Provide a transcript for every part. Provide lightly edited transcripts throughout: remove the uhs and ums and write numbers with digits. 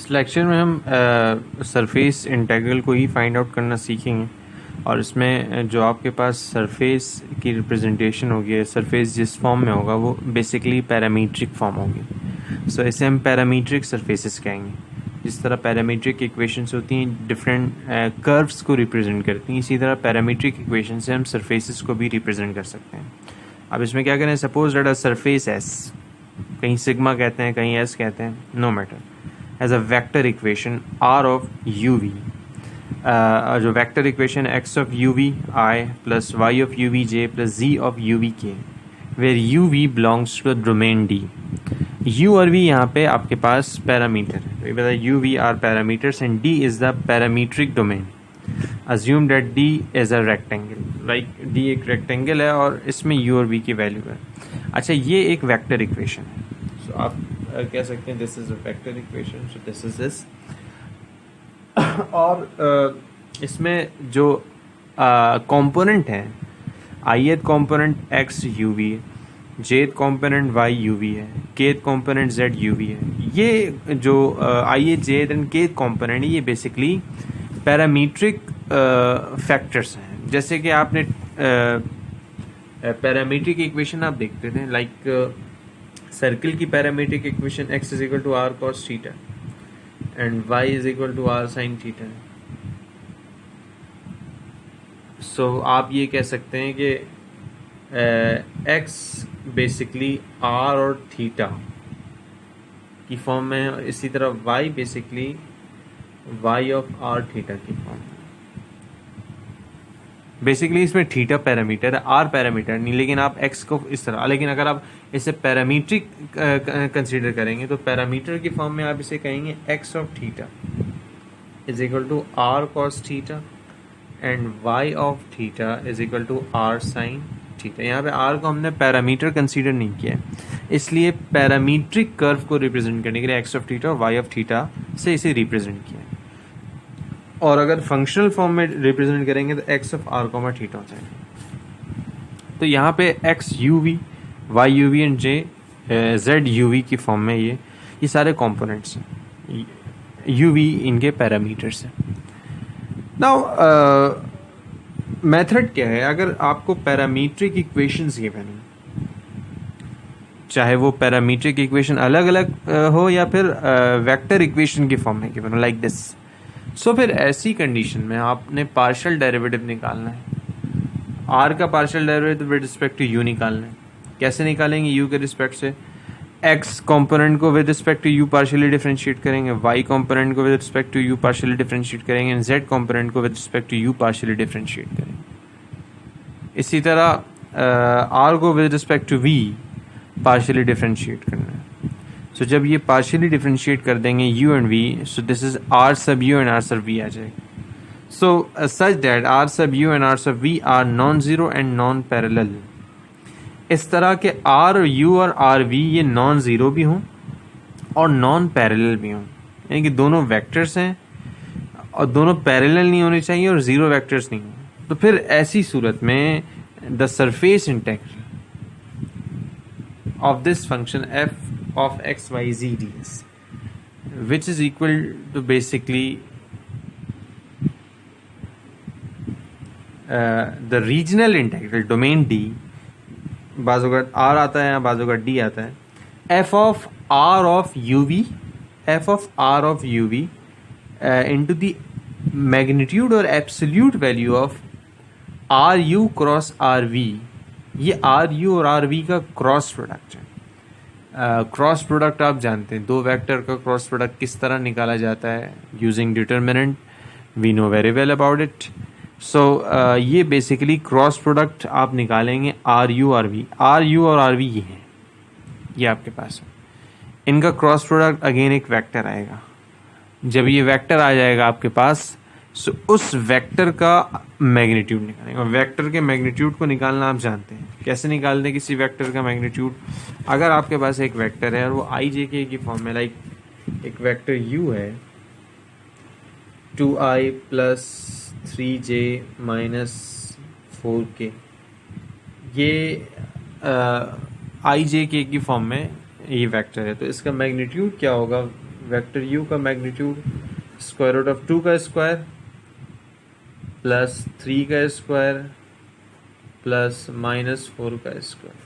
इस लेक्चर में हम सरफेस इंटीग्रल को ही फाइंड आउट करना सीखेंगे और इसमें जो आपके पास सरफेस की रिप्रेजेंटेशन होगी, सरफेस जिस फॉर्म में होगा वो बेसिकली पैरामीट्रिक फॉर्म होगी। सो इसे हम पैरामीट्रिक सरफेसेस कहेंगे। जिस तरह पैरामीट्रिक इक्वेशंस होती हैं डिफरेंट कर्व्स को रिप्रेजेंट करती हैं, इसी तरह पैरामीट्रिक इक्वेशन से हम सरफेसेस को भी रिप्रेजेंट कर सकते हैं। अब इसमें क्या करें, suppose that a surface S, कहीं सिग्मा कहते हैं कहीं एस कहते हैं, no matter, as a vector equation R of you V. जो vector equation X of you V I plus Y of you V J plus Z of you V K, where U V belongs to the domain D. U और V यहाँ पे आपके पास parameter है, U we are parameters and D is the parametric domain. Assume that D is a rectangle, like D एक rectangle है और इसमें यू और वी की वैल्यू है। अच्छा, ये एक वेक्टर इक्वेशन है। सो आप कह सकते हैं this is a vector equation, so this is this. और इसमें जो कंपोनेंट है, ith component x u v है, jth component y u v है, kth component z u v है। ये जो ith jth and kth component है, ये बेसिकली पैरामीट्रिक फैक्टर्स हैं। जैसे कि आपने पैरामीट्रिक इक्वेशन आप देखते थे, लाइक सर्किल की parametric equation x is equal to R cos theta and y is equal to R sine theta. So आप ये कह सकते हैं कि x बेसिकली r और थीटा की फॉर्म में है, इसी तरह y basically y of r theta की फॉर्म में। बेसिकली इसमें थीटा पैरामीटर है, r पैरामीटर नहीं, लेकिन आप x को इस तरह, लेकिन अगर आप इसे पैरामीट्रिक कंसीडर करेंगे तो पैरामीटर की फॉर्म में आप इसे कहेंगे x of theta is equal to r cos theta and y of theta is equal to r sin theta. यहाँ पे r को हमने पैरामीटर कंसीडर नहीं किया है, इसलिए पैरामीट्रिक कर्व को रिप्रेजेंट करने के लिए x ऑफ थीटा और y ऑफ थीटा से इसे रिप्रेजेंट किया है। और अगर फंक्शनल फॉर्म में रिप्रेजेंट करेंगे तो x of r comma theta हो जाएगा। तो यहाँ पे x u v, y u v and z u v की फॉर्म में ये सारे कंपोनेंट्स हैं, यू वी इनके पैरामीटर्स हैं। नाउ मेथड क्या है, अगर आपको पैरामीट्रिक इक्वेशंस गिवन हो, चाहे वो पैरामीट्रिक इक्वेशन अलग अलग हो या फिर वेक्टर इक्वेशन की फॉर्म में गिवन हो, लाइक दिस। सो फिर ऐसी कंडीशन में आपने पार्शियल डेरिवेटिव निकालना है, आर का partial derivative with respect to u निकालना है। कैसे निकालेंगे? यू के रिस्पेक्ट से एक्स कंपोनेंट को with respect to u partially differentiate करेंगे, वाई कंपोनेंट को with respect to u partially differentiate करेंगे एंड जेड कंपोनेंट को with respect to u partially differentiate करेंगे। इसी तरह आर को with respect to v partially differentiate करना है। सो जब ये पार्शियली डिफरेंशिएट कर देंगे u and we, so this is r sub u and r sub v आ जाएगा। So such that r sub u and r sub v are non zero and non parallel. इस तरह के r you और are we ये non zero भी हों और नॉन पैरेलल भी हों, यानी कि दोनों वेक्टर्स हैं और दोनों पैरेलल नहीं होने चाहिए और जीरो वेक्टर्स नहीं हो। तो फिर ऐसी सूरत में the surface integral of this function f of x y z ds, which is equal to basically the regional integral domain D, बाजू का r आता है, बाजू का d आता है, f of r of uv, f of r of uv into the magnitude or absolute value of ru cross rv। ये ru और rv का क्रॉस प्रोडक्ट है। क्रॉस प्रोडक्ट आप जानते हैं, दो वेक्टर का क्रॉस प्रोडक्ट किस तरह निकाला जाता है, using determinant, we know very well about it. So ये बेसिकली क्रॉस प्रोडक्ट आप निकालेंगे are U R we. Are you और आर वी ये हैं, ये आपके पास है। इनका क्रॉस प्रोडक्ट अगेन एक वेक्टर आएगा। जब ये वेक्टर आ जाएगा आपके पास, सो उस वेक्टर का मैग्नीट्यूड निकालेंगे। और वेक्टर के मैग्नीट्यूड को निकालना आप जानते हैं, कैसे निकालते हैं किसी वेक्टर का मैग्नीट्यूड। अगर आपके पास एक वेक्टर है और वो आई जे के की फॉर्म में, लाइक एक वेक्टर यू है 2i plus 3j minus 4k, ये आई जे के की फॉर्म में ये वेक्टर है, तो इसका मैग्नीट्यूड क्या होगा वेक्टर u का मैग्नीट्यूड स्क्वायर रूट ऑफ 2 का स्क्वायर प्लस 3 का स्क्वायर प्लस -4 का स्क्वायर,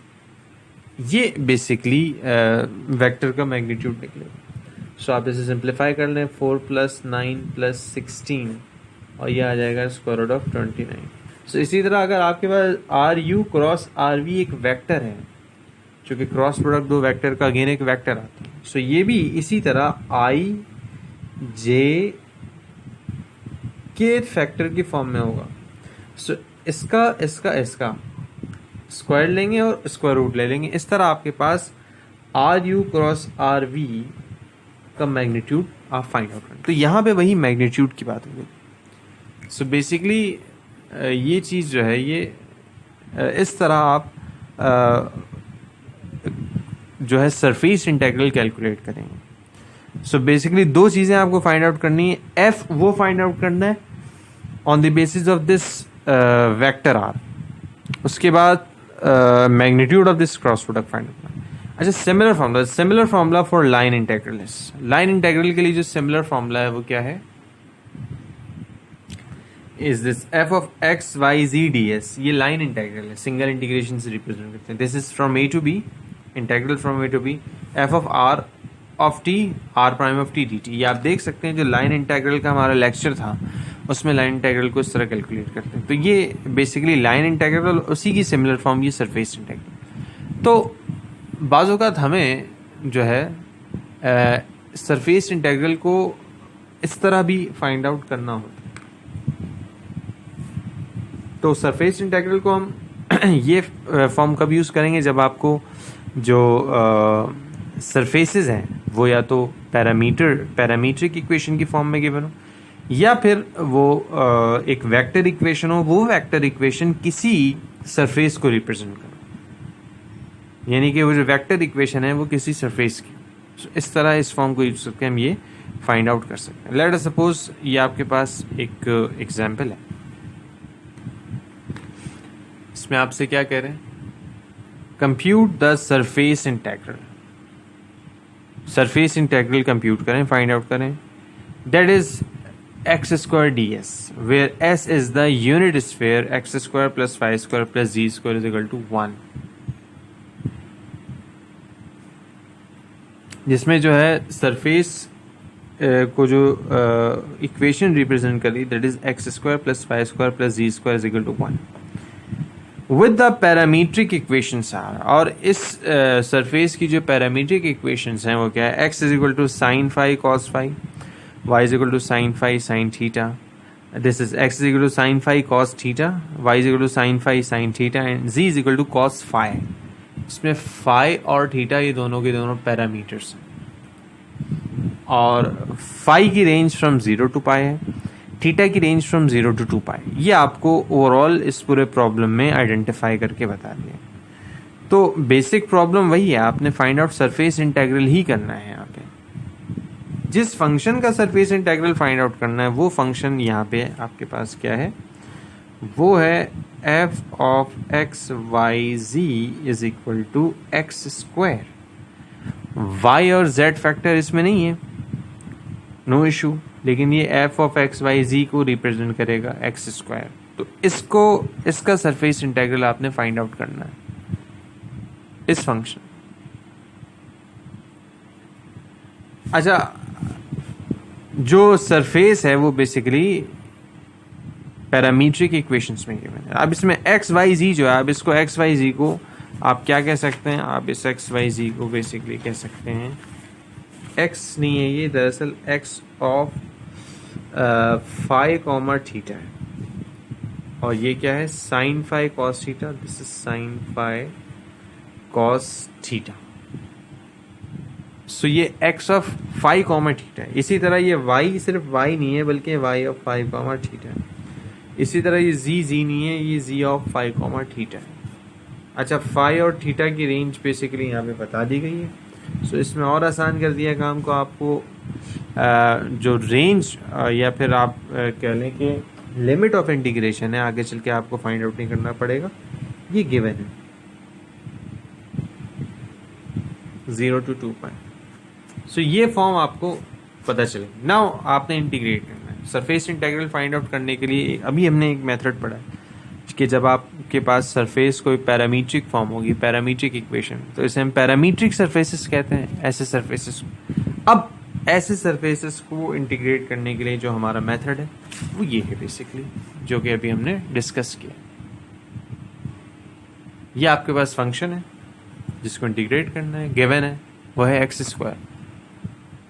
ये बेसिकली वेक्टर का मैग्नीट्यूड निकलेगा। सो आप इसे सिंप्लीफाई कर लें, 4 + 9 + 16 और ये आ जाएगा स्क्वायर रूट ऑफ 29। सो इसी तरह अगर आपके पास R you cross are V एक वेक्टर है, चूँकि क्रॉस प्रोडक्ट दो वेक्टर का अगेन एक वेक्टर आता है, सो ये भी इसी तरह आई जे के फैक्टर की फॉर्म में होगा। सो इसका इसका इसका स्क्वायर लेंगे और स्क्वायर रूट ले लेंगे, इस तरह आपके पास R you cross are we का मैग्नीट्यूड आप फाइंड आउट करें। तो यहाँ पे वही मैग्नीट्यूड की बात होगी। सो बेसिकली ये चीज़ जो है ये इस तरह आप जो है सरफेस इंटीग्रल कैलकुलेट करेंगे। सो बेसिकली दो चीज़ें आपको फाइंड आउट करनी है, एफ वो फाइंड आउट करना है on the basis of this vector r, उसके बाद magnitude of this cross product find out करना है। अच्छा, similar formula for line integral, line integral के लिए जो सिमिलर फार्मूला है वो क्या है, is this f of x Y z d s. ये लाइन इंटीग्रल है, सिंगल इंटीग्रेशन से रिप्रेजेंट करते हैं। This is from a to b, integral from a to b, F of r of t r prime of t d t. ये आप देख सकते हैं जो लाइन इंटीग्रल का हमारा लेक्चर था उसमें लाइन इंटीग्रल को इस तरह कैलकुलेट करते हैं। तो ये बेसिकली लाइन इंटीग्रल, उसी की सिमिलर फॉर्म ये सरफेस इंटीग्रल। तो बाज़ औक़ात हमें जो है सरफेस इंटीग्रल को इस तरह भी फाइंड आउट करना होता है। तो सरफेस इंटीग्रल को हम ये फॉर्म कब यूज़ करेंगे, जब आपको जो सरफेसेस हैं वो या तो पैरामीट्रिक इक्वेशन की फॉर्म में गिवन हो, या फिर वो एक वेक्टर इक्वेशन हो, वो वेक्टर इक्वेशन किसी सरफेस को रिप्रेजेंट करो, यानी कि वो जो वेक्टर इक्वेशन है वो किसी सरफेस की। इस तरह इस फॉर्म को यूज करके हम ये फाइंड आउट कर सकते हैं। लेट अस सपोज ये आपके पास एक एग्जाम्पल है, इसमें आपसे क्या कह रहे हैं, compute the surface integral. Surface integral compute करें, फाइंड आउट करें, that is x square d s, where S is the unit sphere x square plus Y square plus z square is equal to 1, जिसमें जो है surface को जो equation represent करी that is x square plus Y square plus z square is equal to 1 with the parametric equations r. और इस surface की जो पैरामीट्रिक इक्वेशंस हैं वो क्या है, x is equal to sine phi cos phi, y is equal to sine phi sine theta, this is x is equal to sine phi cos theta, y is equal to sine phi sine theta and z is equal to cos phi. इसमें phi और theta ये दोनों के दोनों parameters हैं, और phi की range from 0 to पाई है, थीटा की रेंज फ्रॉम 0 to 2 पाई। ये आपको ओवरऑल इस पूरे प्रॉब्लम में आइडेंटिफाई करके बता दिया। तो बेसिक प्रॉब्लम वही है, आपने फाइंड आउट सरफेस इंटीग्रल ही करना है। यहाँ पे जिस फंक्शन का सरफेस इंटीग्रल फाइंड आउट करना है वो फंक्शन यहाँ पे आपके पास क्या है, वो है F of x Y ji is equal to x square. Y और जेड फैक्टर इसमें नहीं है, नो इशू, लेकिन ये f of x Y z को रिप्रेजेंट करेगा एक्स स्क्वायर। तो इसका सरफेस इंटीग्रल आपने फाइंड आउट करना है, इस फंक्शन। अच्छा, जो सरफेस है वो बेसिकली पैरामीट्रिक इक्वेशंस में गिवन है। अब इसमें एक्स वाई जी जो है, अब इसको एक्स वाई जी को आप क्या कह सकते हैं, आप इस एक्स वाई जी को बेसिकली कह सकते हैं, एक्स नहीं है ये, दरअसल X of phi comma theta है, और ये क्या है, sine phi cos theta, this is sine phi cos theta. So ये X of phi comma theta है। इसी तरह ये वाई सिर्फ वाई नहीं है बल्कि y of phi comma theta है। इसी तरह ये जी नहीं है, ये z of phi comma theta है। अच्छा, फाई और थीटा की रेंज बेसिकली यहाँ पे बता दी गई है। सो इसमें और आसान कर दिया काम को, आपको जो रेंज या फिर आप कह लें कि लिमिट ऑफ इंटीग्रेशन है, आगे चल के आपको फाइंड आउट नहीं करना पड़ेगा, ये गिवन है 0 to 2 पाई। सो ये फॉर्म आपको पता चलेगी। नाउ आपने इंटीग्रेट करना है। सरफेस इंटीग्रल फाइंड आउट करने के लिए अभी हमने एक मेथड पढ़ा है कि जब आपके पास सरफेस कोई पैरामीट्रिक फॉर्म होगी, पैरामीट्रिक इक्वेशन, तो इसे हम पैरामीट्रिक सरफेसेस कहते हैं, ऐसे सरफेसेस। अब ऐसे सरफेसेस को इंटीग्रेट करने के लिए जो हमारा मेथड है वो ये है बेसिकली, जो कि अभी हमने डिस्कस किया। ये आपके पास फंक्शन है जिसको इंटीग्रेट करना है, गिवन है, वो है x²।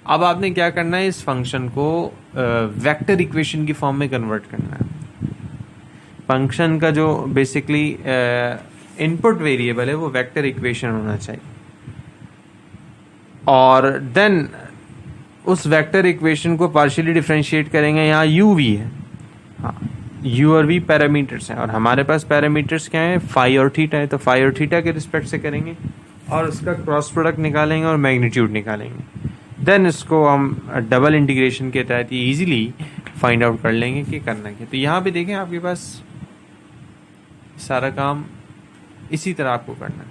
अब आपने क्या करना है, इस फंक्शन को वेक्टर इक्वेशन की फॉर्म में कन्वर्ट करना है। फंक्शन का जो बेसिकली इनपुट वेरिएबल है वो वेक्टर इक्वेशन होना चाहिए, और देन उस वेक्टर इक्वेशन को पार्शियली डिफरेंशिएट करेंगे। यहाँ u v है, हाँ, u और v पैरामीटर्स हैं, और हमारे पास पैरामीटर्स क्या है, फाई और थीटा है। तो फाई और थीटा के रिस्पेक्ट से करेंगे और उसका क्रॉस प्रोडक्ट निकालेंगे और मैग्नीट्यूड निकालेंगे। देन इसको हम डबल इंटीग्रेशन के तहत ये इजीली फाइंड आउट कर लेंगे कि करना क्या। तो यहाँ पे देखें आपके पास सारा काम इसी तरह आपको करना है।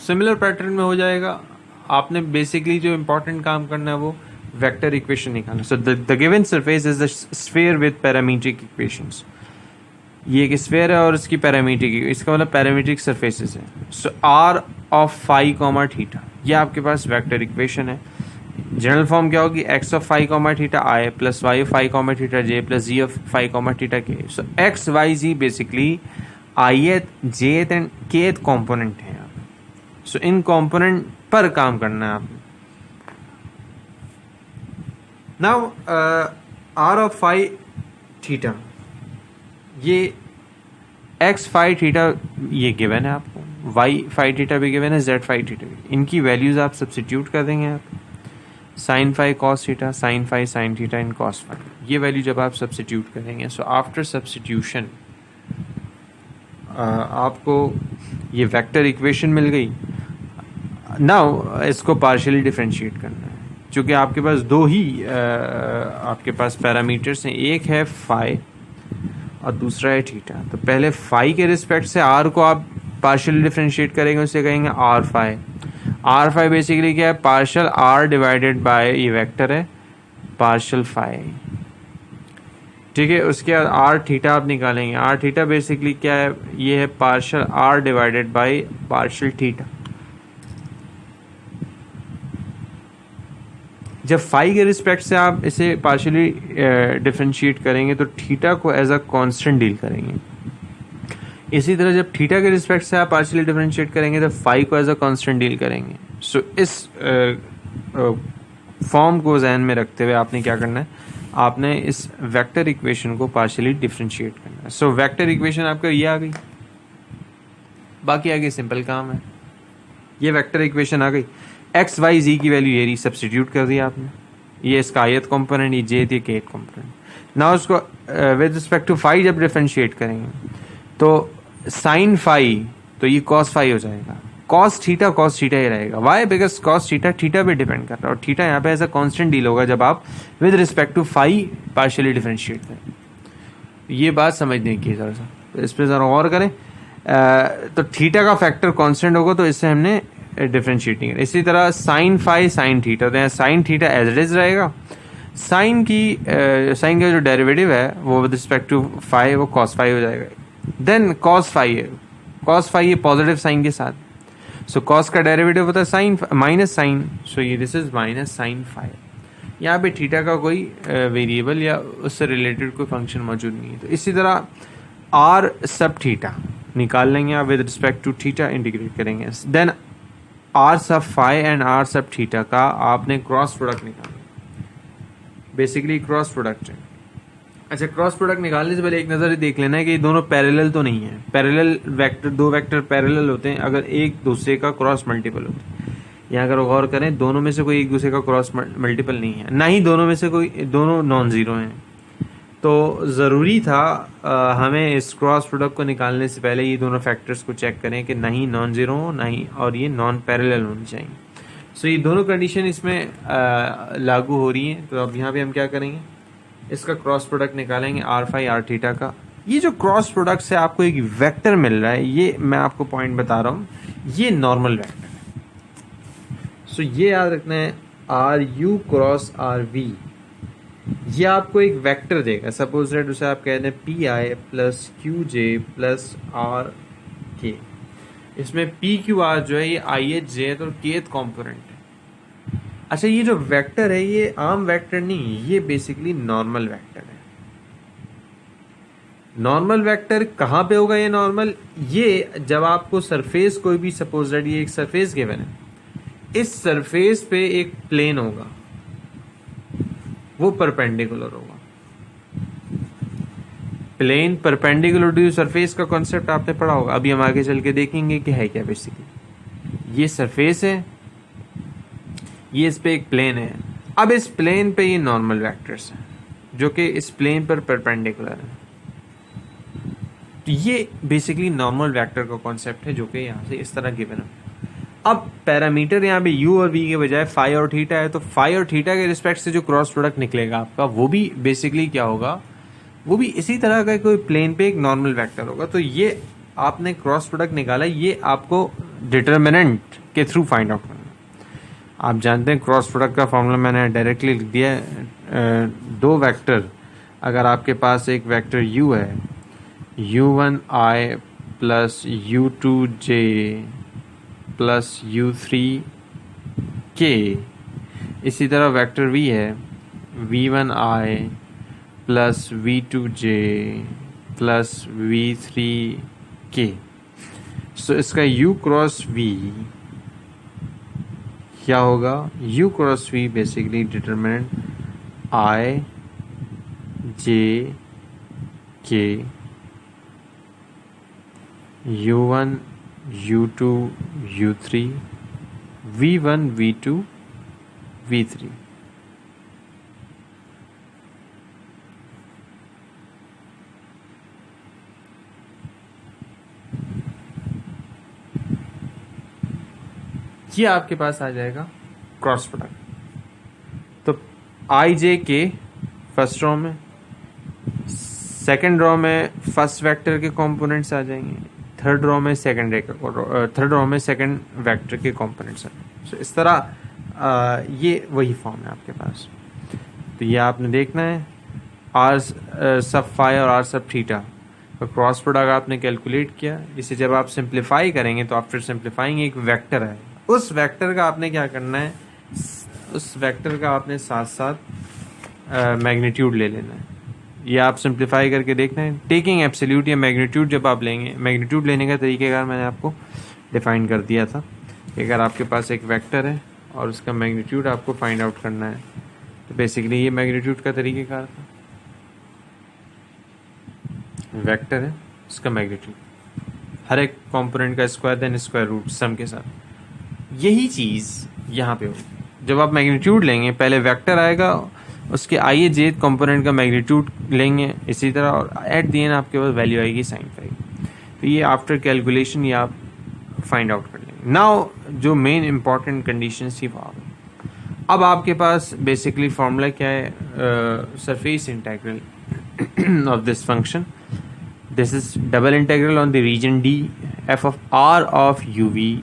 सिमिलर पैटर्न में हो जाएगा। आपने बेसिकली जो इंपॉर्टेंट काम करना है वो वेक्टर इक्वेशन निकालना। So the given surface is the sphere with parametric equations. ये एक स्फीयर है और इसकी पैरामीट्रिक, इसका मतलब पैरामीट्रिक सरफेसेस है। So R of phi comma theta, ये आपके पास वेक्टर इक्वेशन है। जनरल फॉर्म क्या होगी, X of phi comma theta I plus Y of phi comma theta J plus Z of phi comma theta K. So X Y Z basically ith, jth and kth component है। So इन component पर काम करना है आपने। Now R of phi theta, ये X phi theta ये given है आपको, वाई फाई थीटा भी गिवन है, जेड फाई थीटा भी। इनकी वैल्यूज आप सब्स्टिट्यूट कर देंगे। आप sine phi cos theta, sine phi sine theta इन कॉस फाई, ये वैल्यू जब आप सब्स्टिट्यूट करेंगे, सो आफ्टर सब्स्टिट्यूशन आपको ये वेक्टर इक्वेशन मिल गई। नाउ इसको पार्शियली डिफरेंशिएट करना है। चूँकि आपके पास दो ही आपके पास पैरामीटर्स हैं, एक है फाई और दूसरा है थीटा। तो पहले फाई के रिस्पेक्ट से आर को आप पार्शियली डिफरेंशिएट करेंगे, उसे कहेंगे r phi. R phi basically क्या है, पार्शियल आर डिवाइडेड बाय, ये वेक्टर है, पार्शियल फाई। ठीक है, उसके बाद आर थीटा आप निकालेंगे। आर थीटा बेसिकली क्या है, ये है partial r divided by partial theta. जब फाई के रिस्पेक्ट से आप इसे पार्शियली डिफरेंशिएट करेंगे तो थीटा को एज अ कांस्टेंट डील करेंगे। इसी तरह जब थीटा के रिस्पेक्ट से आप पार्शियली डिफरेंशिएट करेंगे तो फाई को एज अ कांस्टेंट डील करेंगे। सो इस फॉर्म को जहन में रखते हुए आपने क्या करना है, आपने इस वेक्टर इक्वेशन को पार्शियली डिफरेंशिएट करना है। सो वेक्टर इक्वेशन आपका ये आ गई, बाकी आगे सिंपल काम है। ये वेक्टर इक्वेशन आ गई, एक्स वाई जी की वैल्यू ये रही, सब्स्टिट्यूट कर दिया आपने। ये इसका आयत कंपोनेंट, ये जे थी केथ कंपोनेंट। नाउ उसको विद रिस्पेक्ट टू फाई जब डिफरेंशिएट करेंगे तो साइन फाई, तो ये कॉस फाई हो जाएगा। कॉस थीटा ही रहेगा। Y, because cos theta theta पे डिपेंड कर रहा है, और थीटा यहाँ पे ऐसा कांस्टेंट डील होगा जब आप with respect to phi partially differentiate करें। ये बात समझने की थोड़ा सा, तो इस पर ज़रा और करें। तो थीटा का फैक्टर कांस्टेंट होगा तो इससे हमने डिफरेंशिएटिंग। इसी तरह साइन फाई साइन थीटा, तो यहाँ sine theta as it is रहेगा। साइन का जो डेरिवेटिव है वो विद रिस्पेक्ट टू फाई वो कॉस फाई हो जाएगा। देन कॉस फाई है पॉजिटिव साइन के साथ, सो कॉस का डेरिवेटिव होता है साइन माइनस साइन, सो ये this is minus sine phi. यहाँ पे थीटा का कोई वेरिएबल या उससे रिलेटेड कोई फंक्शन मौजूद नहीं है। तो इसी तरह आर सब थीटा निकाल लेंगे आप, with respect to theta integrate करेंगे। Then r sub phi and r sub theta का आपने क्रॉस प्रोडक्ट निकालना, बेसिकली क्रॉस प्रोडक्ट है। अच्छा, क्रॉस प्रोडक्ट निकालने से पहले एक नज़र देख लेना है कि ये दोनों पैरेलल तो नहीं है। पैरेलल वेक्टर, दो वेक्टर पैरेलल होते हैं अगर एक दूसरे का क्रॉस मल्टीपल होता है। यहाँ अगर गौर करें, दोनों में से कोई एक दूसरे का क्रॉस मल्टीपल नहीं है, ना ही दोनों में से कोई, दोनों नॉन ज़ीरो हैं। तो ज़रूरी था हमें इस क्रॉस प्रोडक्ट को निकालने से पहले ये दोनों फैक्टर्स को चेक करें कि नहीं नॉन ज़ीरो हो, ना ही और ये नॉन पैरेलल होनी चाहिए। सो ये दोनों कंडीशन इसमें लागू हो रही हैं। तो अब यहाँ पे हम क्या करेंगे, इसका क्रॉस प्रोडक्ट निकालेंगे आर फाई आर थीटा का। ये जो क्रॉस प्रोडक्ट से आपको एक वेक्टर मिल रहा है, ये मैं आपको पॉइंट बता रहा हूँ, ये नॉर्मल वेक्टर है। सो ये याद रखना है, r you cross are we, ये आपको एक वेक्टर देगा। सपोज दैट उसे आप कहते हैं p i plus q j plus r k. इसमें पी क्यू आर जो है ये आई एच जे है, तो केथ कॉम्पोनेंट है। अच्छा, ये जो वेक्टर है ये आम वेक्टर नहीं, ये बेसिकली नॉर्मल वेक्टर है। नॉर्मल वेक्टर कहाँ पे होगा? ये नॉर्मल, ये जब आपको सरफेस कोई भी, सपोज दैट ये एक सरफेस गिवन है, इस सरफेस पे एक प्लेन होगा, वो परपेंडिकुलर होगा। प्लेन परपेंडिकुलर टू सरफेस का कॉन्सेप्ट आपने पढ़ा होगा। अभी हम आगे चल के देखेंगे कि है क्या। बेसिकली ये सरफेस है, ये इस पे एक प्लेन है। अब इस प्लेन पे ये नॉर्मल वेक्टर्स हैं जो कि इस प्लेन पर परपेंडिकुलर है। तो ये बेसिकली नॉर्मल वेक्टर का कॉन्सेप्ट है जो कि यहाँ से इस तरह गिवन है। अब पैरामीटर यहाँ पे u और v के बजाय फाई और थीटा है, तो फाई और थीटा के रिस्पेक्ट से जो क्रॉस प्रोडक्ट निकलेगा आपका, वो भी बेसिकली क्या होगा? वो भी इसी तरह का कोई प्लेन पे एक नॉर्मल वेक्टर होगा। तो ये आपने क्रॉस प्रोडक्ट निकाला, ये आपको डिटर्मिनेंट के थ्रू फाइंड आउट करना। आप जानते हैं क्रॉस प्रोडक्ट का फॉर्मूला मैंने डायरेक्टली लिख दिया है। दो वेक्टर, अगर आपके पास एक वेक्टर u है, u1i plus u2j plus u3k, इसी तरह वेक्टर v है v1i plus v2j plus v3k। सो इसका u क्रॉस v क्या होगा? u cross v basically determinant i j k u1 u2 u3 v1 v2 v3। ये आपके पास आ जाएगा क्रॉस प्रोडक्ट। तो आई जे के फर्स्ट रो में, सेकंड रो में फर्स्ट वेक्टर के कंपोनेंट्स आ जाएंगे, थर्ड रो में सेकंड वेक्टर के कंपोनेंट्स आ जाएंगे। So, इस तरह ये वही फॉर्म है आपके पास। तो ये आपने देखना है, आर सब फाई और आर सब थीटा का क्रॉस प्रोडक्ट आपने कैलकुलेट किया। इसे जब आप सिंप्लीफाई करेंगे तो आफ्टर सिंप्लीफाइंग एक वेक्टर है, उस वेक्टर का आपने क्या करना है? उस वेक्टर का आपने साथ साथ मैग्नीट्यूड ले लेना है। ये आप सिंप्लीफाई करके देखना है, टेकिंग एब्सोल्यूट या मैग्नीट्यूड जब आप लेंगे। मैग्नीट्यूड लेने का तरीकेकार मैंने आपको डिफाइन कर दिया था कि अगर आपके पास एक वेक्टर है और उसका मैग्नीट्यूड आपको फाइंड आउट करना है, तो बेसिकली ये मैग्नीट्यूड का तरीकेकार था। वेक्टर है, उसका मैग्नीट्यूड, हर एक कंपोनेंट का स्क्वायर देन स्क्वायर रूट सम के साथ। यही चीज़ यहाँ पे होगी। जब आप मैग्नीट्यूड लेंगे, पहले वेक्टर आएगा, उसके आइए जेथ कंपोनेंट का मैग्नीट्यूड लेंगे इसी तरह, और एट दी एंड आपके पास वैल्यू आएगी साइन फाई। तो ये आफ्टर कैलकुलेशन ये आप फाइंड आउट कर लेंगे। नाउ जो मेन इंपॉर्टेंट कंडीशन थी वो आ गई। अब आपके पास बेसिकली फॉर्मूला क्या है? Surface integral of this function, this is double integral on the region d f of r of you we,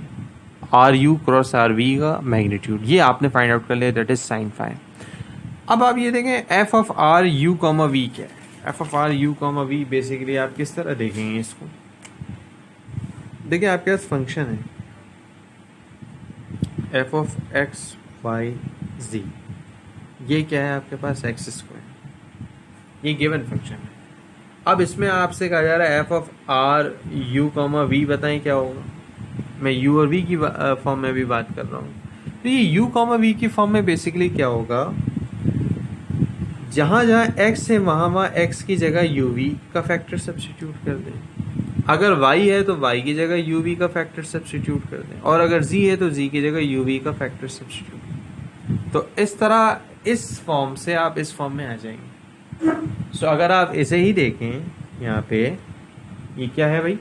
are you cross are we का मैग्नीट्यूड, ये आपने फाइंड आउट कर लिया, दैट इज साइन फाई। अब आप ये देखें f of are u comma v क्या है? F of are u comma v basically आप किस तरह देखेंगे इसको? देखिए आपके पास फंक्शन है F of x Y z, ये क्या है आपके पास? एक्स स्क्वायर, ये गिवन फंक्शन है। अब इसमें आपसे कहा जा रहा है F of are u comma v, बताएं क्या होगा? मैं यू और वी की फॉर्म में भी बात कर रहा हूँ। तो ये यू कॉमा वी की फॉर्म में बेसिकली क्या होगा? जहाँ जहाँ x है वहाँ x की जगह यू वी का फैक्टर सब्स्टिट्यूट कर दें। अगर y है तो y की जगह यू वी का फैक्टर सब्स्टिट्यूट कर दें, और अगर z है तो z की जगह यू वी का फैक्टर सब्स्टिट्यूट। तो इस तरह इस फॉर्म से आप इस फॉर्म में आ जाएंगे। सो अगर आप इसे ही देखें यहाँ पे, ये क्या है भाई?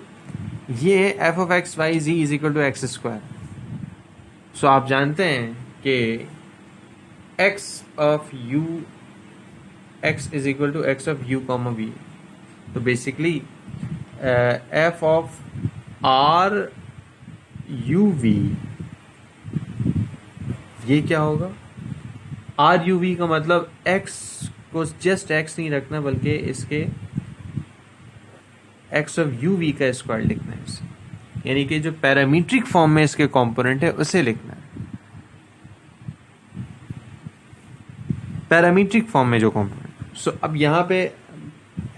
ये है F of x Y ji is equal to x square. So आप जानते हैं कि X of U, x is equal to X of U comma V, तो basically F of are U V, ये क्या होगा? आर यू वी का मतलब एक्स को जस्ट एक्स नहीं रखना, बल्कि इसके एक्स ऑफ यू वी का स्क्वायर लिखना है इसे, यानी कि जो पैरामीट्रिक फॉर्म में इसके कंपोनेंट है उसे लिखना है, पैरामीट्रिक फॉर्म में जो कंपोनेंट। सो अब यहाँ पे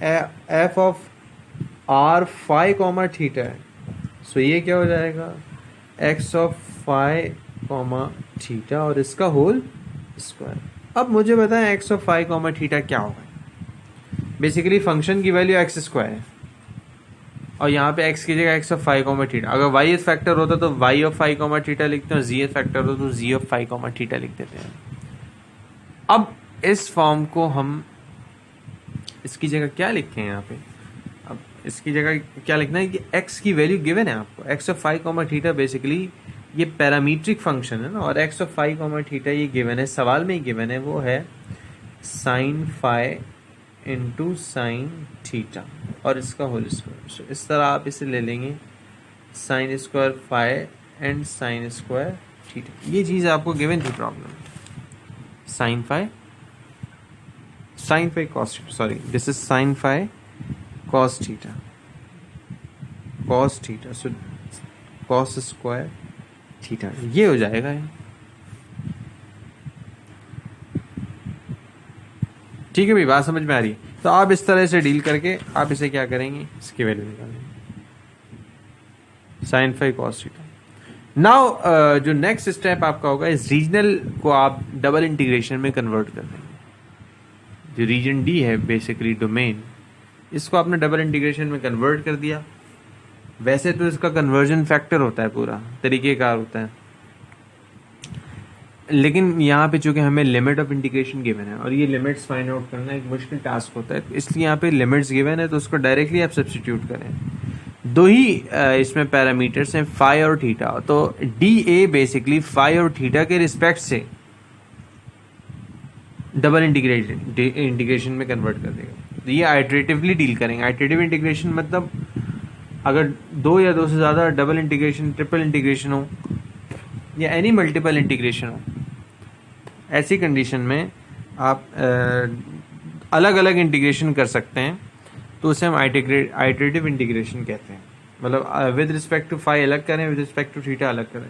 f of r phi comma theta है, सो ये क्या हो जाएगा? X of phi comma theta और इसका होल स्क्वायर। अब मुझे बताएं x of phi comma theta क्या होगा? बेसिकली फंक्शन की वैल्यू एक्स स्क्वायर है और यहाँ पे x की जगह x of phi comma theta. अगर y एस फैक्टर होता तो y of phi comma theta लिखते हैं, और z एस फैक्टर होता तो z of phi comma theta लिख देते हैं। अब इस फॉर्म को हम इसकी जगह क्या लिखें यहाँ पे? अब इसकी जगह क्या लिखना है कि x की वैल्यू गिवन है आपको, x of phi comma theta basically ये पैरामीट्रिक फंक्शन है ना, और x of phi comma theta ये गिवन है, सवाल में ही गिवन है, वो है sine phi into sine theta और इसका होल स्क्वायर। सो इस तरह आप इसे ले लेंगे, sine square phi and sine square theta. ये चीज़ आपको गिवन थी problem, sine phi cos theta, sorry this is sine phi cos theta, so cos square theta, ये हो जाएगा ये। ठीक है भाई, बात समझ में आ रही है? तो आप इस तरह से डील करके आप इसे क्या करेंगे, इसकी वैल्यू निकालेंगे, sine phi cos theta. Now जो नेक्स्ट स्टेप आपका होगा, इस रीजनल को आप डबल इंटीग्रेशन में कन्वर्ट कर देंगे। जो रीजन डी है बेसिकली डोमेन, इसको आपने डबल इंटीग्रेशन में कन्वर्ट कर दिया। वैसे तो इसका कन्वर्जन फैक्टर होता है, पूरा तरीकेकार होता है, लेकिन यहाँ पे चूंकि हमें लिमिट ऑफ इंटीग्रेशन गिवन है और ये लिमिट्स फाइंड आउट करना एक मुश्किल टास्क होता है, इसलिए यहाँ पे लिमिट्स गिवन है तो उसको डायरेक्टली आप सब्स्टिट्यूट करें। दो ही इसमें पैरामीटर्स हैं, फाई और थीटा, तो डी ए बेसिकली फाई और थीटा के रिस्पेक्ट से डबल इंटीग्रेशन में कन्वर्ट कर देगा। तो ये आइटरेटिवली डील करेंगे। आइटरेटिव इंटीग्रेशन मतलब अगर दो या दो से ज़्यादा डबल इंटीग्रेशन, ट्रिपल इंटीग्रेशन हो या एनी मल्टीपल इंटीग्रेशन हो, ऐसी कंडीशन में आप अलग अलग इंटीग्रेशन कर सकते हैं, तो उसे हम आइटरेटिव इंटीग्रेशन कहते हैं। मतलब विद रिस्पेक्ट टू फाई अलग करें, विद रिस्पेक्ट टू थीटा अलग करें,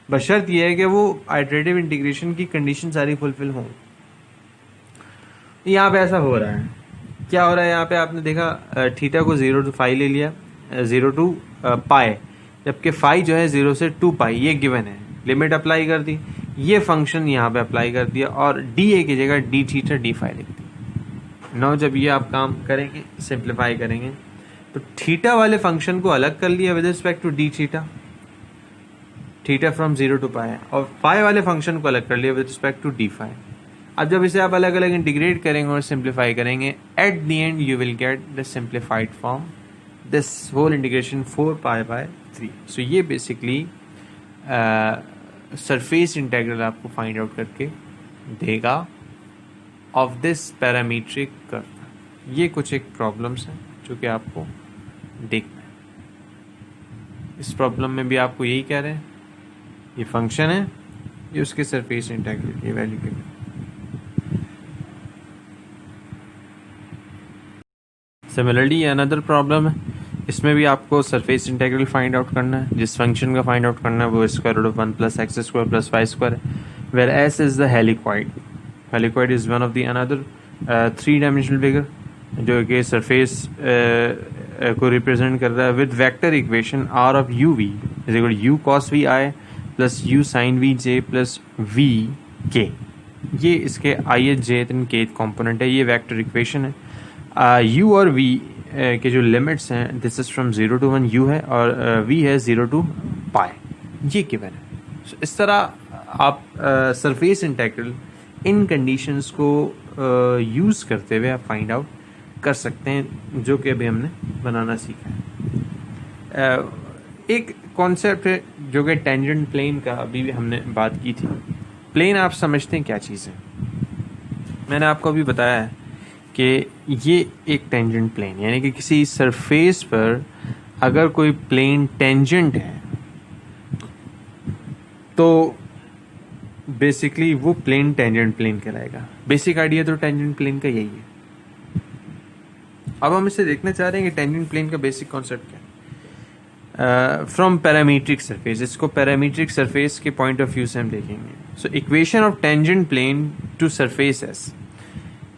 बशर्त यह है कि वो आइटरेटिव इंटीग्रेशन की कंडीशन सारी फुलफिल हों। यहाँ पे ऐसा हो रहा है, क्या हो रहा है यहाँ पे आपने देखा, थीटा को 0 टू फाई ले लिया, 0 टू पाई, जबकि फाई जो है 0 से 2 पाई, ये गिवन है, लिमिट अप्लाई कर दी, ये फंक्शन यहाँ पे अप्लाई कर दिया और डी ए की जगह डी थीटा डी फाई लिख दी। नाउ जब ये आप काम करेंगे, सिंप्लीफाई करेंगे, तो थीटा वाले फंक्शन को अलग कर लिया with respect to D theta, theta from 0 to pi, और फाई वाले फंक्शन को अलग कर लिया with respect to D phi. अब जब इसे आप अलग अलग इंटीग्रेट करेंगे और सिंप्लीफाई करेंगे, at the end you will get the simplified form, this whole integration 4 pi by 3। So ये बेसिकली सरफेस इंटीग्रल आपको फाइंड आउट करके देगा ऑफ दिस पैरामीट्रिक कर्व। ये कुछ एक प्रॉब्लम्स हैं जो कि आपको देखना है। इस प्रॉब्लम में भी आपको यही कह रहे हैं, ये फंक्शन है, ये उसके सरफेस इंटीग्रल की वैल्यू के। सिमिलरली अनदर प्रॉब्लम है, इसमें भी आपको सरफेस इंटीग्रल फाइंड आउट करना है। जिस फंक्शन का फाइंड आउट करना है वो square root of 1 plus X square plus Y square है, where S is the helicoid. Helicoid is one of the another 3 dimensional figure जो कि सरफेस को रिप्रेजेंट कर रहा है with vector equation R of you V is equal U cos V I plus U sine V J plus V K. ये इसके I H J के component है, ये वेक्टर इक्वेशन है। u और v के जो लिमिट्स हैं, this is from 0 to 1 u है और v है 0 टू पाई, ये गिवन है। so, इस तरह आप सरफेस इंटीग्रल इन कंडीशंस को यूज़ करते हुए आप फाइंड आउट कर सकते हैं, जो कि अभी हमने बनाना सीखा है। एक कॉन्सेप्ट है जो कि टेंजेंट प्लेन का, अभी भी हमने बात की थी। प्लेन आप समझते हैं क्या चीज़ है? मैंने आपको अभी बताया है कि ये एक टेंजेंट प्लेन, यानी कि किसी सरफेस पर अगर कोई प्लेन टेंजेंट है तो बेसिकली वो प्लेन टेंजेंट प्लेन कहलाएगा। बेसिक आइडिया तो टेंजेंट प्लेन का यही है। अब हम इसे देखना चाह रहे हैं कि टेंजेंट प्लेन का बेसिक कॉन्सेप्ट क्या है फ्रॉम पैरामीट्रिक सरफेस। इसको पैरामीट्रिक सरफेस के पॉइंट ऑफ व्यू से हम देखेंगे। So equation of tangent plane to surface s.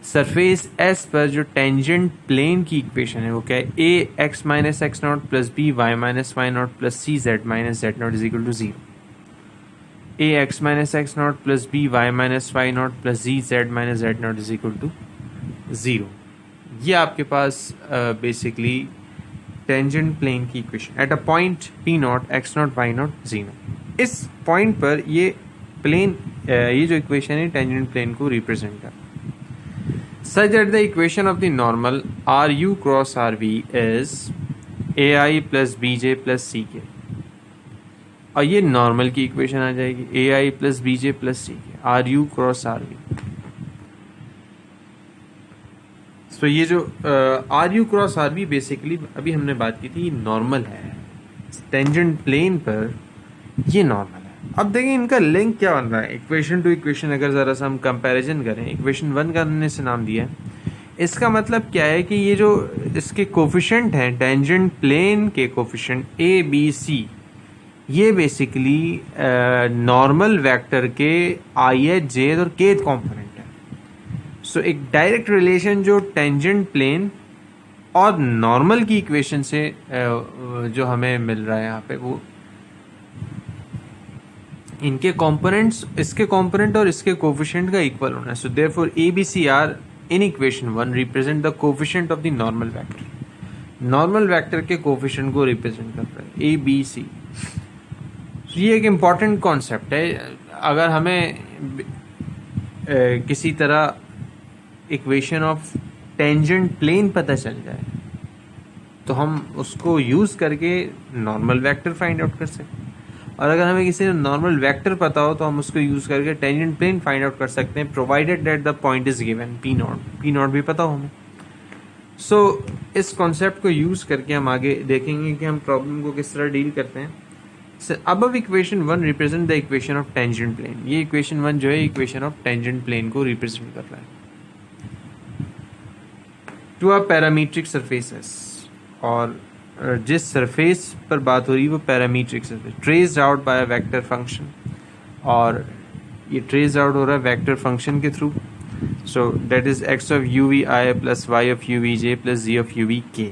Surface s पर जो टेंजेंट प्लेन की इक्वेशन है वो क्या है? A X minus X naught plus B Y minus Y naught plus C Z minus Z naught is equal to zero. A X minus X naught plus B Y minus Y naught plus G Z minus Z naught is equal to zero. ये आपके पास basically tangent plane की equation at a point P naught X naught Y naught Z naught. इस point पर ये plane ये जो equation है टेंजेंट प्लेन को रिप्रेजेंट कर such that the equation of the normal RU cross RV is AI plus BJ plus CK। और ये नॉर्मल की इक्वेशन आ जाएगी AI plus BJ plus CK RU cross RV। तो ये जो RU cross RV बेसिकली अभी हमने बात की थी नॉर्मल है टेंजेंट प्लेन पर, ये नॉर्मल है। अब देखिए इनका लिंक क्या बन रहा है इक्वेशन टू इक्वेशन। अगर ज़रा सा हम कंपैरिजन करें, इक्वेशन 1 का हमने से नाम दिया है, इसका मतलब क्या है कि ये जो इसके कोफिशिएंट हैं टेंजेंट प्लेन के कोफिशिएंट ए बी सी, ये बेसिकली नॉर्मल वेक्टर के आई एच जे और के कॉम्पोनेंट है। सो एक डायरेक्ट रिलेशन जो टेंजेंट प्लेन और नॉर्मल की इक्वेशन से जो हमें मिल रहा है यहाँ पे, वो इनके कंपोनेंट्स, इसके कंपोनेंट और इसके कोफिशिएंट का इक्वल होना है। So therefore a b c are in equation 1 represent the coefficient of the normal vector. Normal vector के कोफिशिएंट को रिप्रेजेंट करता है ए बी सी। ये एक इम्पॉर्टेंट कॉन्सेप्ट है। अगर हमें किसी तरह इक्वेशन ऑफ टेंजेंट प्लेन पता चल जाए तो हम उसको यूज करके नॉर्मल वेक्टर फाइंड आउट कर सकते हैं, और अगर हमें किसी नॉर्मल वेक्टर पता हो तो हम उसको यूज करके टेंजेंट प्लेन फाइंड आउट कर सकते हैं, provided that the point is given P not भी पता हो हमें। सो इस कॉन्सेप्ट को यूज करके हम आगे देखेंगे कि हम प्रॉब्लम को किस तरह डील करते हैं। अब equation 1 represent the equation of tangent plane. ये इक्वेशन 1 जो है इक्वेशन ऑफ टेंजेंट प्लेन को रिप्रेजेंट कर रहा है टू अ पैरामीट्रिक सरफेसेस। और जिस सरफेस पर बात हो रही है वो parametric surface traced out by a vector function, और ये ट्रेस्ड आउट हो रहा है वेक्टर फंक्शन के through. So that is X of you V I plus Y of you V J plus Z of you V K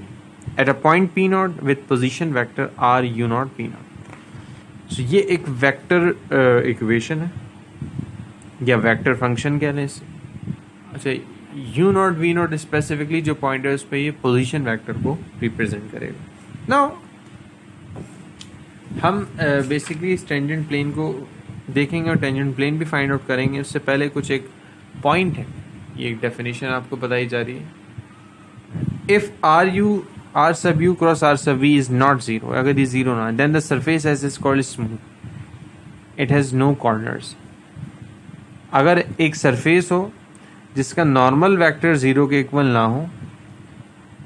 at a point P naught with position vector are U naught P naught. सो ये एक vector equation है या vector function कह लें इसे। अच्छा, u naught v naught specifically जो पॉइंट है उस पर ये पोजिशन वेक्टर को रिप्रेजेंट करेगा। नाउ हम बेसिकली इस टेंजेंट प्लेन को देखेंगे और टेंजेंट प्लेन भी फाइंड आउट करेंगे। उससे पहले कुछ एक पॉइंट है, ये एक डेफिनेशन आपको बताई जा रही है। If r sub u cross r sub v is not zero, अगर ये जीरो ना, then the surface as is called smooth, it has no corners. अगर एक सरफेस हो जिसका नॉर्मल वेक्टर जीरो के इक्वल ना हो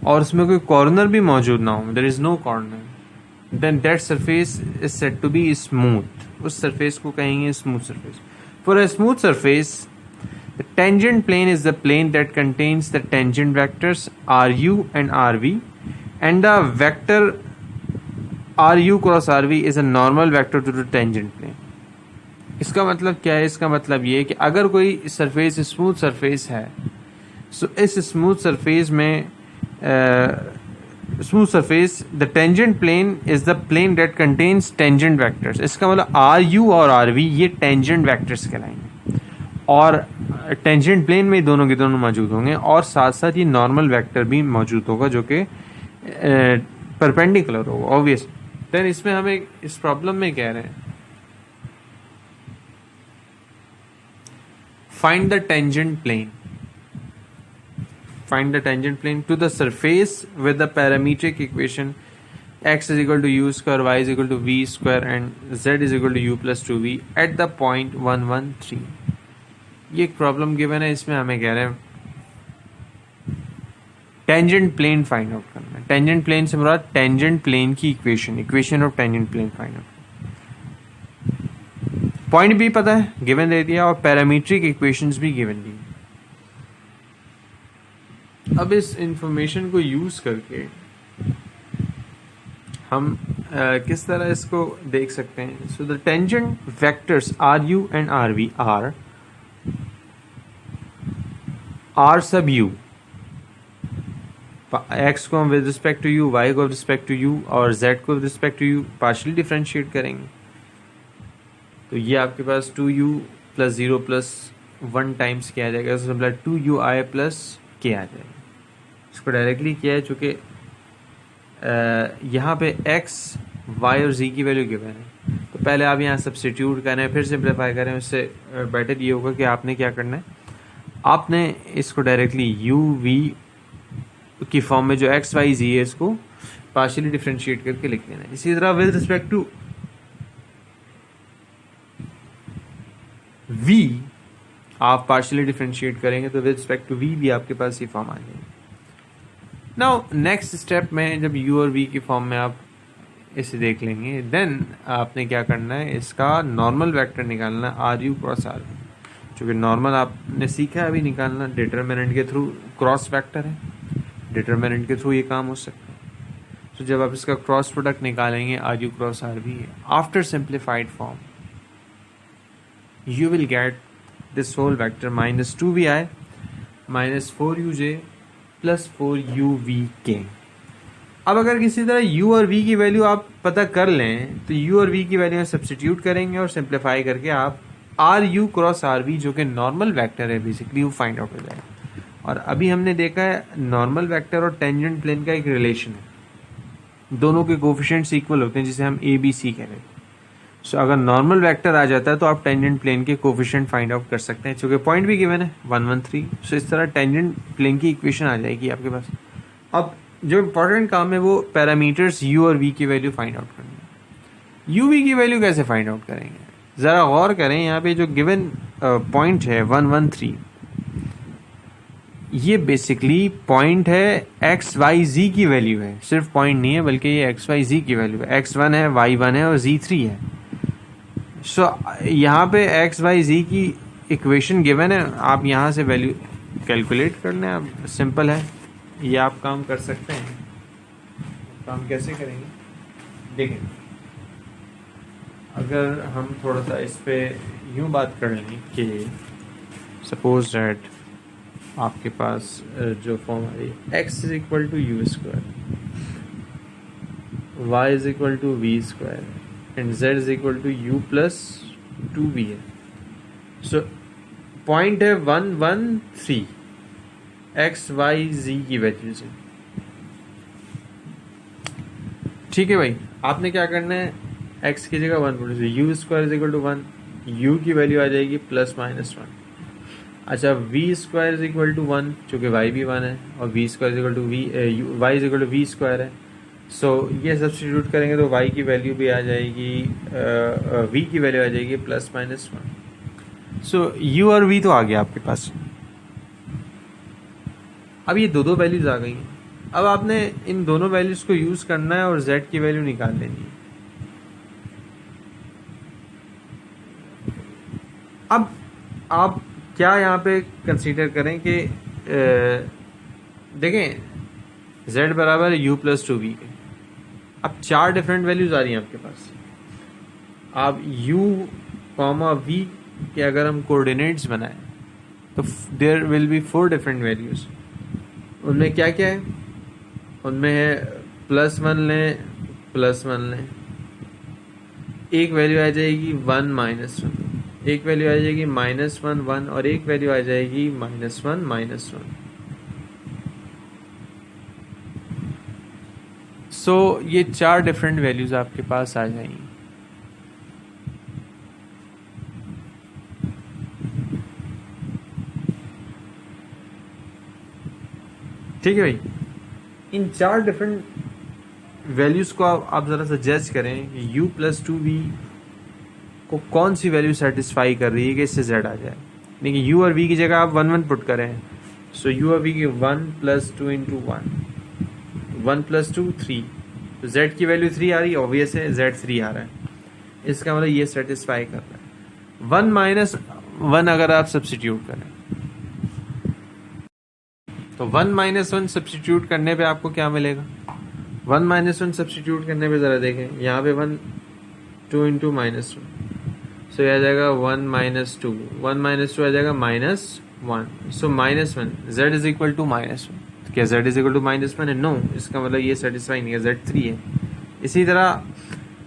और उसमें कोई कॉर्नर भी मौजूद ना हो, there is no corner, then that surface is said to be smooth. उस सरफेस को कहेंगे smooth surface. For a smooth surface the tangent plane is the plane that contains the tangent vectors r u and r v, and the vector are you cross are v is a normal vector to the tangent plane. इसका मतलब क्या है? इसका मतलब ये है कि अगर कोई सरफेस स्मूथ सरफेस है, सो इस स्मूथ सरफेस में smooth surface the tangent plane is the plane that contains tangent vectors. इसका मतलब आर यू और आर वी ये टेंजेंट वेक्टर्स कहलाएंगे, और टेंजेंट प्लेन में दोनों के दोनों मौजूद होंगे, और साथ साथ ये नॉर्मल वेक्टर भी मौजूद होगा जो कि परपेंडिकुलर होगा ऑब्वियस। देन इसमें हमें इस प्रॉब्लम में कह रहे हैं find the tangent plane to the surface with the parametric equation x is equal to u square, y is equal to v square, and z is equal to u plus 2v at the point 1 1 3। ये एक problem given है, इसमें हमें कह रहे हैं tangent plane find out करना है। टेंजेंट प्लेन से मुराद टेंजेंट प्लेन की equation of tangent plane find out. Point भी पता है, गिवन दे दिया, और पैरामीट्रिक इक्वेशंस भी गिवन दी। अब इस इंफॉर्मेशन को यूज करके हम किस तरह इसको देख सकते हैं। So the tangent vectors r u and r we r sub u, x को हम with respect to u, y को विद रिस्पेक्ट टू यू और जेड को with respect to u partially differentiate करेंगे। तो ये आपके पास 2u प्लस 0 प्लस 1 टाइम्स क्या आ जाएगा, मतलब 2ui प्लस के आ जाएगा। इसको डायरेक्टली किया है, चूँकि यहाँ पे x, y और z की वैल्यू गिवन है, तो पहले आप यहाँ सब्स्टिट्यूट करें फिर सिंप्लीफाई करें। उससे बेटर ये होगा कि आपने क्या करना है, आपने इसको डायरेक्टली u v की फॉर्म में जो x y z है इसको पार्शियली डिफरेंशिएट करके लिख देना है। इसी तरह विद रिस्पेक्ट टू v आप पार्शियली डिफरेंशिएट करेंगे तो विद रिस्पेक्ट टू v भी आपके पास ये फॉर्म आ जाएगी। नाउ नेक्स्ट स्टेप में जब u और v की फॉर्म में आप इसे देख लेंगे, देन आपने क्या करना है, इसका नॉर्मल वेक्टर निकालना है r you cross are v. चूँकि नॉर्मल आपने सीखा है अभी निकालना, डिटरमिनेंट के थ्रू क्रॉस वेक्टर है, डिटरमिनेंट के थ्रू ये काम हो सकता है। तो जब आप इसका क्रॉस प्रोडक्ट निकालेंगे are you cross are v, after simplified form you will get this whole vector minus 2vi minus 4uj plus 4uvk। अब अगर किसी तरह u और v की वैल्यू आप पता कर लें तो u और v की वैल्यू में सब्स्टिट्यूट करेंगे और सिंप्लीफाई करके आप R you cross are V जो कि नॉर्मल वेक्टर है बेसिकली वो फाइंड आउट हो जाएगा। और अभी हमने देखा है नॉर्मल वेक्टर और टेंजेंट प्लेन का एक रिलेशन है, दोनों के कोफिशिएंट्स इक्वल होते हैं जिसे हम ए बी सी कह रहे हैं। सो अगर नॉर्मल वेक्टर आ जाता है तो आप टेंजेंट प्लेन के कोफिशिएंट फाइंड आउट कर सकते हैं, क्योंकि पॉइंट भी गिवन है 1 1 3। सो इस तरह टेंजेंट प्लेन की इक्वेशन आ जाएगी आपके पास। अब जो इम्पोर्टेंट काम है वो पैरामीटर्स u और v की वैल्यू फाइंड आउट करनी है। u v की वैल्यू कैसे फाइंड आउट करेंगे, ज़रा गौर करें। यहाँ पे जो गिवन पॉइंट है 1 1 3, ये बेसिकली पॉइंट है एक्स वाई जी की वैल्यू है, सिर्फ पॉइंट नहीं है बल्कि ये एक्स वाई जी की वैल्यू है। x1 है, y1 है और z3 है। सो यहाँ पे एक्स वाई जी की इक्वेशन गिवन है, आप यहाँ से वैल्यू कैलकुलेट कर लें। आप सिंपल है, ये आप काम कर सकते हैं। काम कैसे करेंगे देखें, अगर हम थोड़ा सा इस पे यूँ बात कर लें कि सपोज दैट आपके पास जो फॉर्म आ रही है x is equal to U square, y is equal to V square and z is equal to u plus 2v है। सो पॉइंट है 1 1 3 x y z की वैल्यू से। ठीक है भाई, आपने क्या करना है, x की जगह 1 put, U square is equal to 1, u की वैल्यू आ जाएगी प्लस माइनस 1। अच्छा, V square is equal to 1, चूँकि वाई भी 1 है और V square is equal to V, Y is equal to V square है। सो ये सब्स्टिट्यूट करेंगे तो वाई की वैल्यू भी आ जाएगी, वी की वैल्यू आ जाएगी प्लस माइनस 1। सो यू और वी तो आ गया आपके पास। अब ये दो वैल्यूज आ गई हैं। अब आपने इन दोनों वैल्यूज को यूज करना है और z की वैल्यू निकाल लेनी है। अब आप क्या यहाँ पे कंसीडर करें कि देखें z बराबर u प्लस 2v के। अब 4 डिफरेंट वैल्यूज आ रही हैं आपके पास। आप u कॉमा v के अगर हम कोऑर्डिनेट्स बनाएं तो there will be 4 different values. उनमें क्या क्या है, उनमें है +1 लें, +1 लें, एक वैल्यू आ जाएगी 1 -1, एक वैल्यू आ जाएगी -1 1 और एक वैल्यू आ जाएगी -1 -1। सो ये 4 डिफरेंट वैल्यूज आपके पास आ जाएंगी। ठीक है भाई, इन 4 डिफरेंट वैल्यूज को आप ज़रा सा जज करें कि u प्लस 2v को कौन सी वैल्यू सेटिस्फाई कर रही है कि इससे z आ जाए। देखिए u और v की जगह आप 1 1 पुट करें सो यू और वी की 1 + 2 × 1, 1 + 2 3, तो z की वैल्यू 3 आ रही है, ऑब्वियस है z 3 आ रहा है, इसका मतलब ये सेटिस्फाई कर रहा है। 1 - 1 अगर आप सब्सटीट्यूट करें तो 1 - 1 सब्सटीट्यूट करने पे आपको क्या मिलेगा? 1 - 1 सब्सटीट्यूट करने पे ज़रा देखें, यहाँ पे 1 2 × -2, सो यह आ जाएगा 1 - 2, 1 - 2 आ जाएगा -1, सो -1, z इज इक्वल टू -1, क्या z इज इक्वल टू -1 है? नो, इसका मतलब ये सेटिस्फाई नहीं है, z 3 है। इसी तरह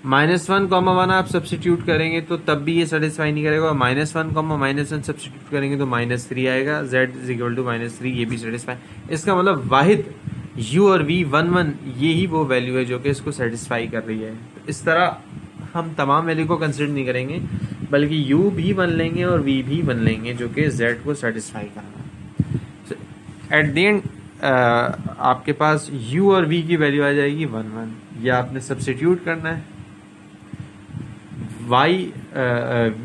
-1, 1 आप सब्सटीट्यूट करेंगे तो तब भी ये सेटिस्फाई नहीं करेगा, और -1, -1 सब्सटीट्यूट करेंगे तो -3 आएगा, z इज इक्वल टू -3, ये भी सेटिस्फाई। इसका मतलब वाहिद u और v 1 1 ये ही वो वैल्यू है जो कि इसको सेटिस्फाई कर रही है। इस तरह हम तमाम वैल्यू को कंसिडर नहीं करेंगे, बल्कि u भी 1 लेंगे और v भी 1 लेंगे जो कि z को सेटिस्फाई करना है। एट द एंड आपके पास u और v की वैल्यू आ जाएगी 1 1, ये आपने सब्सटीट्यूट करना है।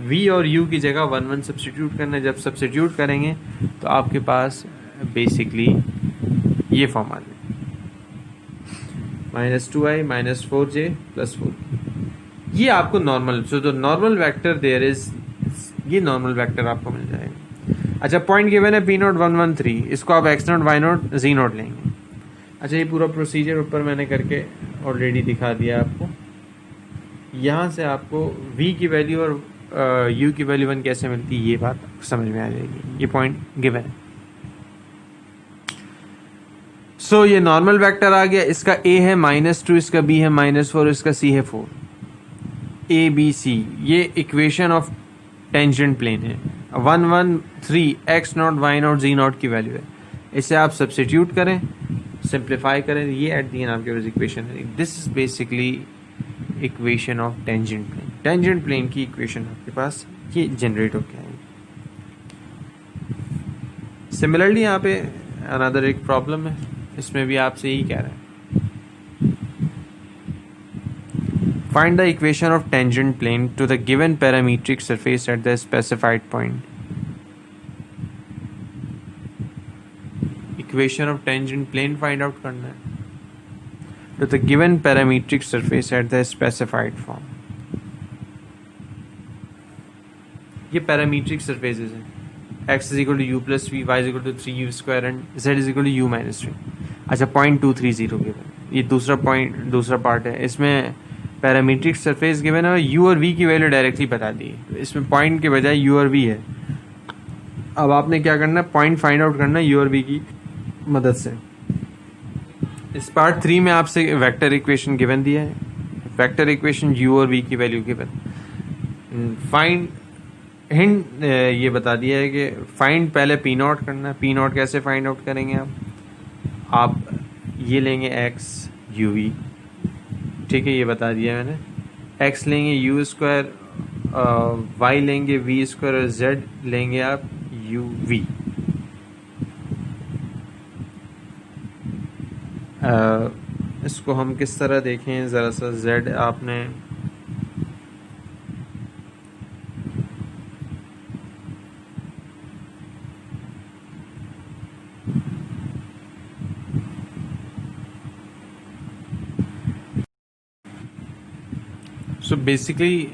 v और u की जगह 1 1 सब्सटीट्यूट करना है। जब सब्सटीट्यूट करेंगे तो आपके पास बेसिकली ये फॉर्म आ जाए, -2i - 4j + 4, ये आपको नॉर्मल, तो नॉर्मल वेक्टर देयर इज, ये नॉर्मल वेक्टर आपको मिल जाएगा। अच्छा, पॉइंट गिवन है p0 1 1 3, इसको आप x0 y0 z0 लेंगे। अच्छा, ये पूरा प्रोसीजर ऊपर मैंने करके ऑलरेडी दिखा दिया आपको। यहाँ से आपको v की वैल्यू और u की वैल्यू 1 कैसे मिलती है ये बात समझ में आ जाएगी, ये पॉइंट गिवन है। सो ये नॉर्मल वेक्टर आ गया, इसका a है -2, इसका b है -4, इसका c है 4, a b c, ये इक्वेशन ऑफ टेंजेंट प्लेन है। 1 1 3 x0 y0 z0 की वैल्यू है, इसे आप सब्सटीट्यूट करें, सिंप्लीफाई करें, ये एट द एंड आपके पास इक्वेशन है। This is basically equation of tangent plane. Tangent plane की इक्वेशन आपके पास ये जनरेट होकर आएगी। सिमिलरली यहाँ पे अनदर एक प्रॉब्लम है, इसमें भी आपसे यही कह रहा है, find the equation of tangent plane to the given parametric surface at the specified point. Equation of tangent plane find out करना है to the given parametric surface at the specified form. ये पैरामीट्रिक सर्फेसेस हैं, x is equal to u plus V, Y is equal to 3u square and z is equal to u minus 3। अच्छा, 0.230 given, ये दूसरा part है। इसमें parametric surface given है और u और v की वैल्यू डायरेक्टली बता दी है, तो इसमें पॉइंट के बजाय u और v है। अब आपने क्या करना है, पॉइंट फाइंड आउट करना है u और v की मदद से। इस पार्ट 3 में आपसे वेक्टर इक्वेशन गिवन दिया है, वेक्टर इक्वेशन u और v की वैल्यू गिवन। फाइंड हिंट ये बता दिया है कि फाइंड पहले p0 करना है। p0 कैसे फाइंड आउट करेंगे आप ये लेंगे x u v, ठीक है, ये बता दिया मैंने। x लेंगे u स्क्वायर, y लेंगे v स्क्वायर और z लेंगे आप u v। इसको हम किस तरह देखें ज़रा सा, z आपने सो बेसिकली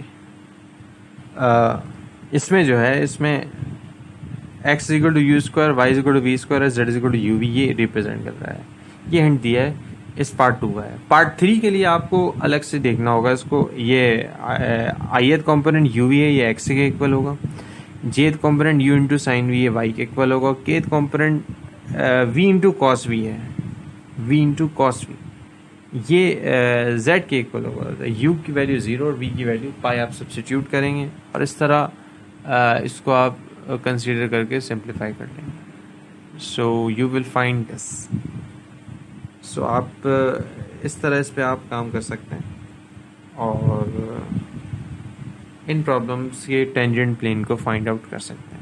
इसमें जो है, इसमें x equal to U square, Y equal to V square, z equal to U V, ये रिप्रेजेंट कर रहा है। ये हिंट दिया है, इस पार्ट 2 का है। पार्ट 3 के लिए आपको अलग से देखना होगा इसको। ये ith कॉम्पोनेंट u v है, ये x के इक्वल होगा। jth component u into sine v है, y के इक्वल होगा। kth component v into cos v है, v इंटू कॉस v, ये z के इक्वल होगा। u की वैल्यू 0 और v की वैल्यू पाई आप सब्सटीट्यूट करेंगे और इस तरह इसको आप कंसीडर करके सिंप्लीफाई कर लेंगे। So you will find this. So आप इस तरह इस पे आप काम कर सकते हैं और इन प्रॉब्लम्स के टेंजेंट प्लेन को फाइंड आउट कर सकते हैं।